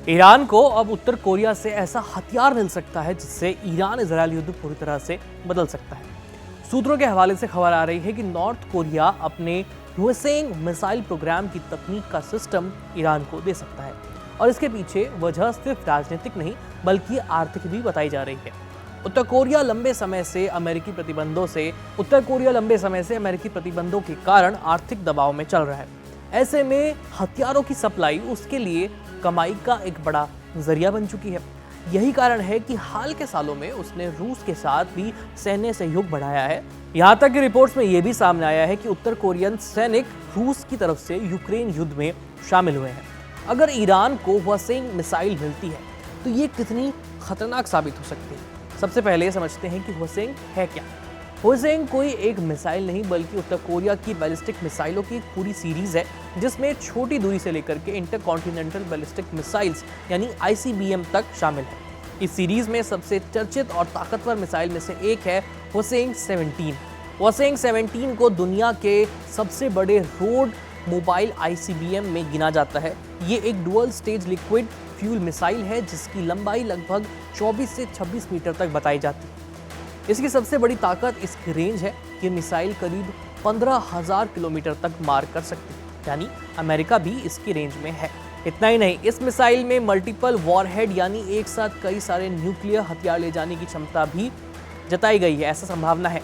Iran को अब उत्तर Korea से ऐसा हथियार मिल सकता है जिससे ईरान इजरायल युद्ध पूरी तरह से बदल सकता है। सूत्रों के हवाले से खबर आ रही है कि नॉर्थ कोरिया अपने ह्वेसेंग मिसाइल प्रोग्राम की तकनीक का सिस्टम ईरान को दे सकता है और इसके पीछे वजह सिर्फ राजनीतिक नहीं बल्कि आर्थिक भी बताई जा रही है। उत्तर कोरिया लंबे समय से अमेरिकी प्रतिबंधों के कारण आर्थिक दबाव में चल रहा है। ऐसे में हथियारों की सप्लाई उसके लिए कमाई का एक बड़ा जरिया बन चुकी है। यही कारण है कि हाल के सालों में उसने रूस के साथ भी सैन्य सहयोग बढ़ाया है। यहाँ तक कि रिपोर्ट्स में यह भी सामने आया है कि उत्तर कोरियन सैनिक रूस की तरफ से यूक्रेन युद्ध में शामिल हुए हैं। अगर ईरान को ह्वेसेंग मिसाइल मिलती है तो ये कितनी खतरनाक साबित हो सकती है। सबसे पहले समझते हैं कि ह्वेसेंग है क्या। ह्वेसेंग कोई एक मिसाइल नहीं बल्कि उत्तर कोरिया की बैलिस्टिक मिसाइलों की एक पूरी सीरीज है जिसमें छोटी दूरी से लेकर के इंटरकॉन्टिनेंटल बैलिस्टिक मिसाइल्स यानी ICBM तक शामिल है। इस सीरीज में सबसे चर्चित और ताकतवर मिसाइल में से एक है ह्वेसेंग 17। ह्वेसेंग 17 को दुनिया के सबसे बड़े रोड मोबाइल ICBM में गिना जाता है। ये एक dual stage liquid fuel missile है जिसकी लंबाई लगभग 24 से 26 मीटर तक बताई जाती है। इसकी सबसे बड़ी ताकत इसकी रेंज है। ये मिसाइल करीब 15,000 किलोमीटर तक मार कर सकती है, यानी अमेरिका भी इसकी रेंज में है। इतना ही नहीं, इस मिसाइल में मल्टीपल वॉरहेड यानी एक साथ कई सारे न्यूक्लियर हथियार ले जाने की क्षमता भी जताई गई है। ऐसा संभावना है।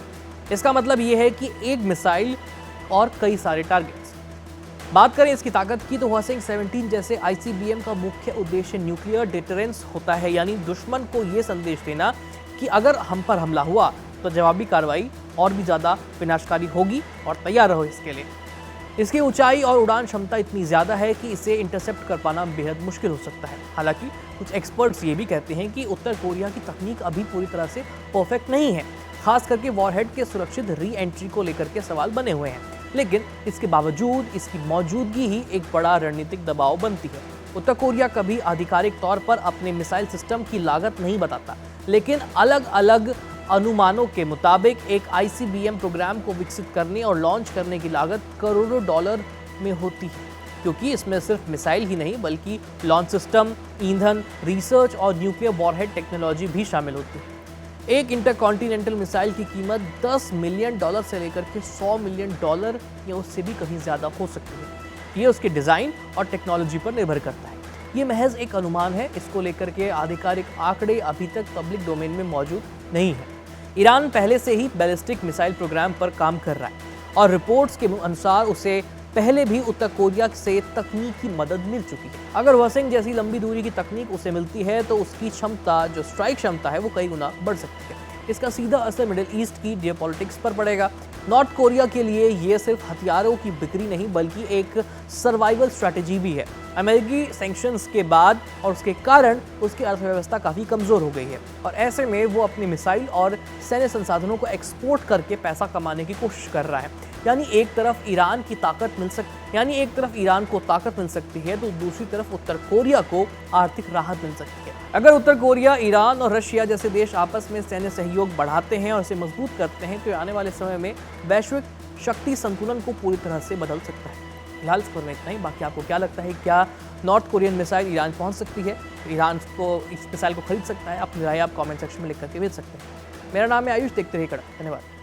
इसका मतलब ये है कि एक मिसाइल और कई सारे टारगेट्स। बात करें इसकी ताकत की तो ह्वेसेंग 17 जैसे ICBM का मुख्य उद्देश्य न्यूक्लियर डिटरेंस होता है, यानी दुश्मन को ये संदेश देना कि अगर हम पर हमला हुआ तो जवाबी कार्रवाई और भी ज़्यादा विनाशकारी होगी और तैयार रहो इसके लिए। इसकी ऊंचाई और उड़ान क्षमता इतनी ज़्यादा है कि इसे इंटरसेप्ट कर पाना बेहद मुश्किल हो सकता है। हालांकि कुछ एक्सपर्ट्स ये भी कहते हैं कि उत्तर कोरिया की तकनीक अभी पूरी तरह से परफेक्ट नहीं है। खास करके वॉरहेड के सुरक्षित री एंट्री को लेकर के सवाल बने हुए हैं, लेकिन इसके बावजूद इसकी मौजूदगी ही एक बड़ा रणनीतिक दबाव बनती है। उत्तर कोरिया कभी आधिकारिक तौर पर अपने मिसाइल सिस्टम की लागत नहीं बताता, लेकिन अलग अलग अनुमानों के मुताबिक एक ICBM प्रोग्राम को विकसित करने और लॉन्च करने की लागत करोड़ों डॉलर में होती है, क्योंकि इसमें सिर्फ मिसाइल ही नहीं बल्कि लॉन्च सिस्टम, ईंधन, रिसर्च और न्यूक्लियर वॉरहेड टेक्नोलॉजी भी शामिल होती है। एक इंटरकॉन्टिनेंटल मिसाइल की कीमत $10 मिलियन से लेकर के $100 मिलियन या उससे भी कहीं ज़्यादा हो सकती है। ये उसके डिज़ाइन और टेक्नोलॉजी पर निर्भर करता है। ये महज एक अनुमान है। इसको लेकर के आधिकारिक आंकड़े अभी तक पब्लिक डोमेन में मौजूद नहीं है। ईरान पहले से ही बैलिस्टिक मिसाइल प्रोग्राम पर काम कर रहा है और रिपोर्ट्स के अनुसार उसे पहले भी उत्तर कोरिया से तकनीकी मदद मिल चुकी है। अगर ह्वेसेंग जैसी लंबी दूरी की तकनीक उसे मिलती है तो उसकी क्षमता, जो स्ट्राइक क्षमता है, वो कई गुना बढ़ सकती है। इसका सीधा असर मिडिल ईस्ट की जियोपॉलिटिक्स पर पड़ेगा। नॉर्थ कोरिया के लिए ये सिर्फ हथियारों की बिक्री नहीं बल्कि एक सर्वाइवल स्ट्रैटेजी भी है। अमेरिकी सैंक्शंस के बाद और उसके कारण उसकी अर्थव्यवस्था काफ़ी कमज़ोर हो गई है और ऐसे में वो अपने मिसाइल और सैन्य संसाधनों को एक्सपोर्ट करके पैसा कमाने की कोशिश कर रहा है। यानी एक तरफ ईरान को ताकत मिल सकती है तो दूसरी तरफ उत्तर कोरिया को आर्थिक राहत मिल सकती है। अगर उत्तर कोरिया, ईरान और रशिया जैसे देश आपस में सैन्य सहयोग बढ़ाते हैं और इसे मजबूत करते हैं तो आने वाले समय में वैश्विक शक्ति संतुलन को पूरी तरह से बदल सकता है। फिलहाल इस पर में इतना ही। बाकी आपको क्या लगता है, क्या नॉर्थ कोरियन मिसाइल ईरान पहुंच सकती है? ईरान को इस मिसाइल को खरीद सकता है? अपनी राय आप कमेंट सेक्शन में लिख करके भेज सकते हैं। मेरा नाम है आयुष, देखते रहिए कड़क। धन्यवाद।